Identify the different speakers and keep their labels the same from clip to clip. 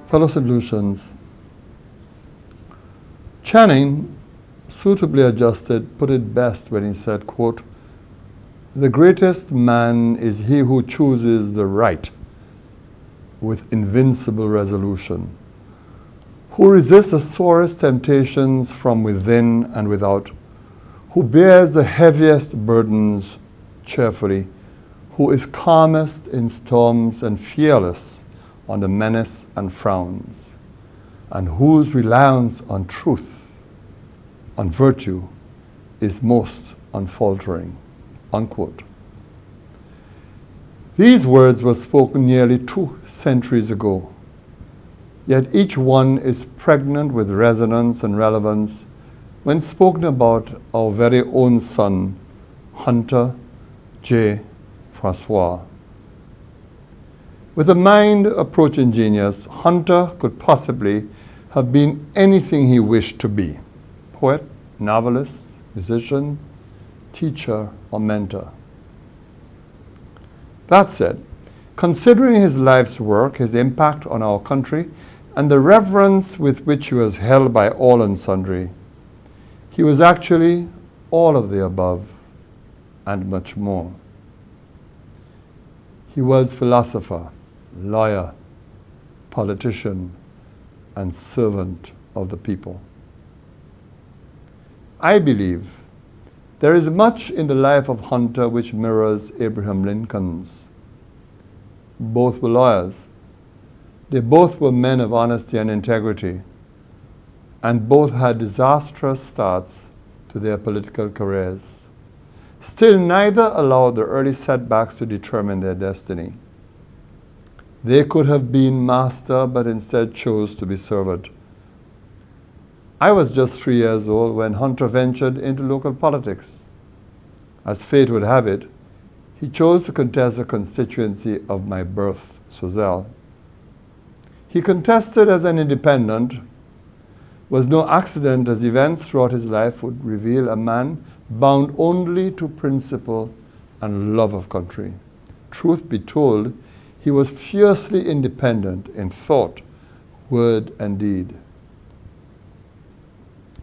Speaker 1: Fellow St. Lucians, Channing, suitably adjusted, put it best when he said, quote, "The greatest man is he who chooses the right with invincible resolution, who resists the sorest temptations from within and without, who bears the heaviest burdens cheerfully, who is calmest in storms and fearless on the menace and frowns, and whose reliance on truth, on virtue, is most unfaltering." Unquote. These words were spoken nearly 2 centuries ago, yet each one is pregnant with resonance and relevance when spoken about our very own son, Hunter J. Francois. With a mind approaching genius, Hunter could possibly have been anything he wished to be: poet, novelist, musician, teacher, or mentor. That said, considering his life's work, his impact on our country, and the reverence with which he was held by all and sundry, he was actually all of the above and much more. He was philosopher, lawyer, politician, and servant of the people. I believe there is much in the life of Hunter which mirrors Abraham Lincoln's. Both were lawyers. They both were men of honesty and integrity, and both had disastrous starts to their political careers. Still, neither allowed the early setbacks to determine their destiny. They could have been master, but instead chose to be servant. I was just 3 years old when Hunter ventured into local politics. As fate would have it, he chose to contest the constituency of my birth, Swazelle. He contested as an independent. Was no accident, as events throughout his life would reveal a man bound only to principle and love of country. Truth be told, he was fiercely independent in thought, word, and deed.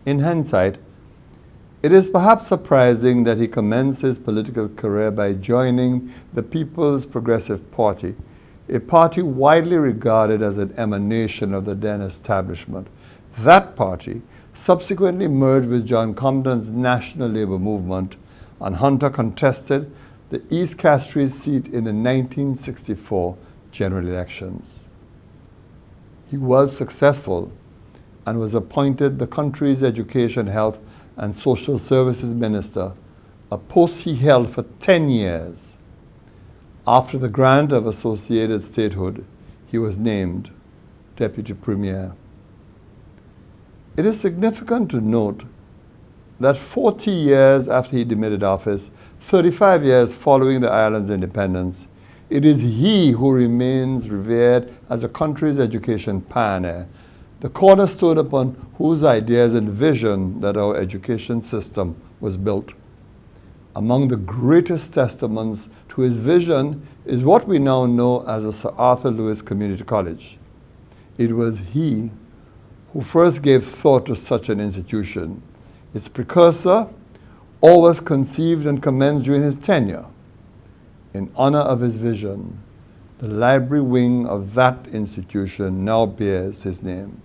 Speaker 1: In hindsight, it is perhaps surprising that he commenced his political career by joining the People's Progressive Party, a party widely regarded as an emanation of the then establishment. That party subsequently merged with John Compton's National Labour Movement, and Hunter contested the East Castries seat in the 1964 general elections. He was successful and was appointed the country's Education, Health and Social Services Minister, a post he held for 10 years. After the grant of associated statehood, he was named Deputy Premier. It is significant to note that 40 years after he demitted office, 35 years following the island's independence, it is he who remains revered as the country's education pioneer, the cornerstone upon whose ideas and vision that our education system was built. Among the greatest testaments to his vision is what we now know as the Sir Arthur Lewis Community College. It was he who first gave thought to such an institution. Its precursor, always conceived and commenced during his tenure. In honor of his vision, the library wing of that institution now bears his name.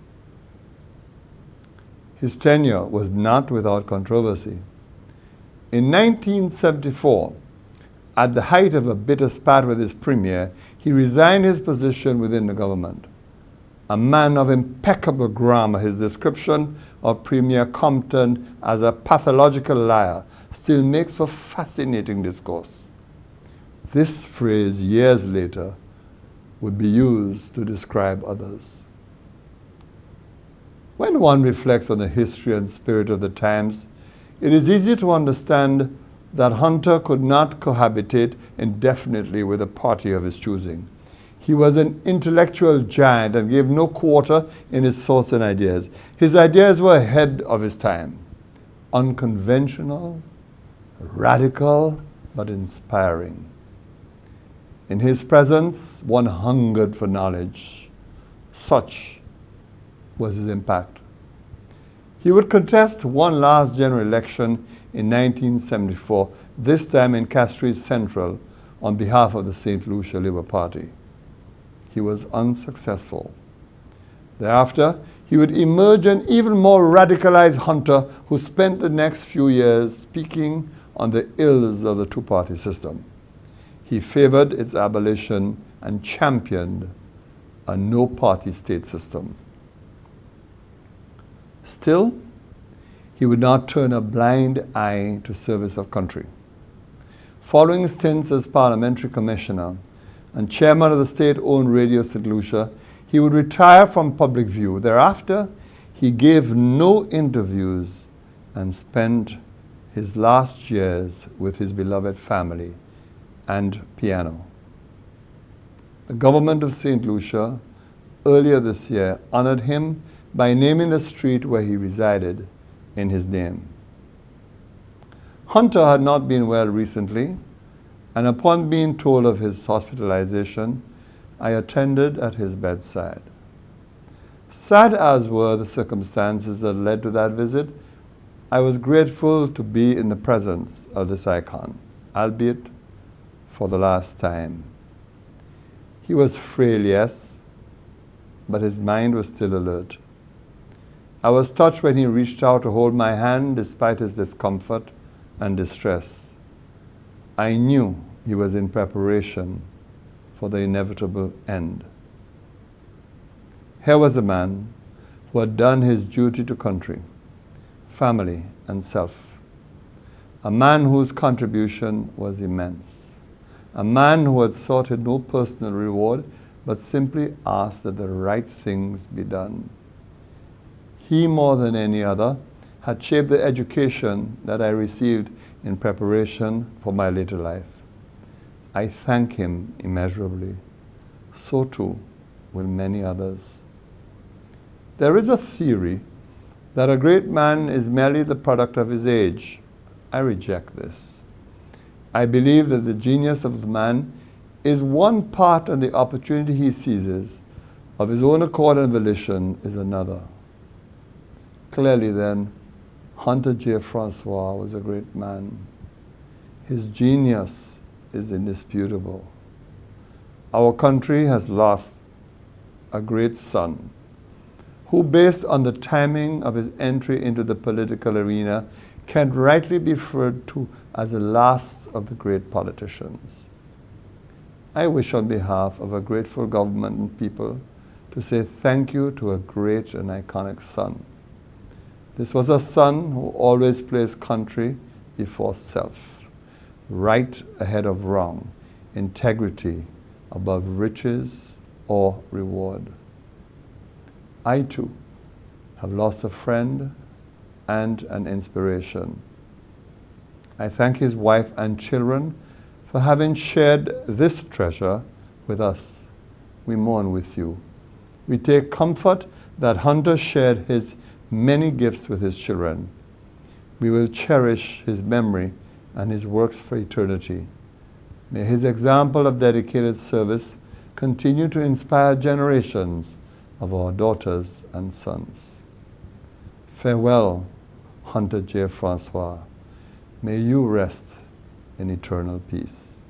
Speaker 1: His tenure was not without controversy. In 1974, at the height of a bitter spat with his premier, he resigned his position within the government. A man of impeccable grammar, his description of Premier Compton as a pathological liar still makes for fascinating discourse. This phrase, years later, would be used to describe others. When one reflects on the history and spirit of the times, it is easy to understand that Hunter could not cohabitate indefinitely with a party of his choosing. He was an intellectual giant and gave no quarter in his thoughts and ideas. His ideas were ahead of his time, unconventional, radical, but inspiring. In his presence, one hungered for knowledge. Such was his impact. He would contest one last general election in 1974, this time in Castries Central, on behalf of the Saint Lucia Labour Party. He was unsuccessful. Thereafter, he would emerge an even more radicalized hunter who spent the next few years speaking on the ills of the two-party system. He favored its abolition and championed a no-party state system. Still, he would not turn a blind eye to service of country. Following stints as parliamentary commissioner and chairman of the state-owned Radio Saint Lucia, he would retire from public view. Thereafter, he gave no interviews and spent his last years with his beloved family and piano. The Government of Saint Lucia earlier this year honored him by naming the street where he resided in his name. Hunter had not been well recently, and upon being told of his hospitalization, I attended at his bedside. Sad as were the circumstances that led to that visit, I was grateful to be in the presence of this icon, albeit for the last time. He was frail, yes, but his mind was still alert. I was touched when he reached out to hold my hand despite his discomfort and distress. I knew he was in preparation for the inevitable end. Here was a man who had done his duty to country, family, and self. A man whose contribution was immense. A man who had sought no personal reward, but simply asked that the right things be done. He, more than any other, had shaped the education that I received in preparation for my later life. I thank him immeasurably. So too will many others. There is a theory that a great man is merely the product of his age. I reject this. I believe that the genius of the man is one part, and the opportunity he seizes of his own accord and volition is another. Clearly then, Hunter J. Francois was a great man. His genius is indisputable. Our country has lost a great son who, based on the timing of his entry into the political arena, can rightly be referred to as the last of the great politicians. I wish on behalf of a grateful government and people to say thank you to a great and iconic son. This was a son who always placed country before self, right ahead of wrong, integrity above riches or reward. I too have lost a friend and an inspiration. I thank his wife and children for having shared this treasure with us. We mourn with you. We take comfort that Hunter shared his many gifts with his children. We will cherish his memory and his works for eternity. May his example of dedicated service continue to inspire generations of our daughters and sons. Farewell, Hunter J. Francois. May you rest in eternal peace.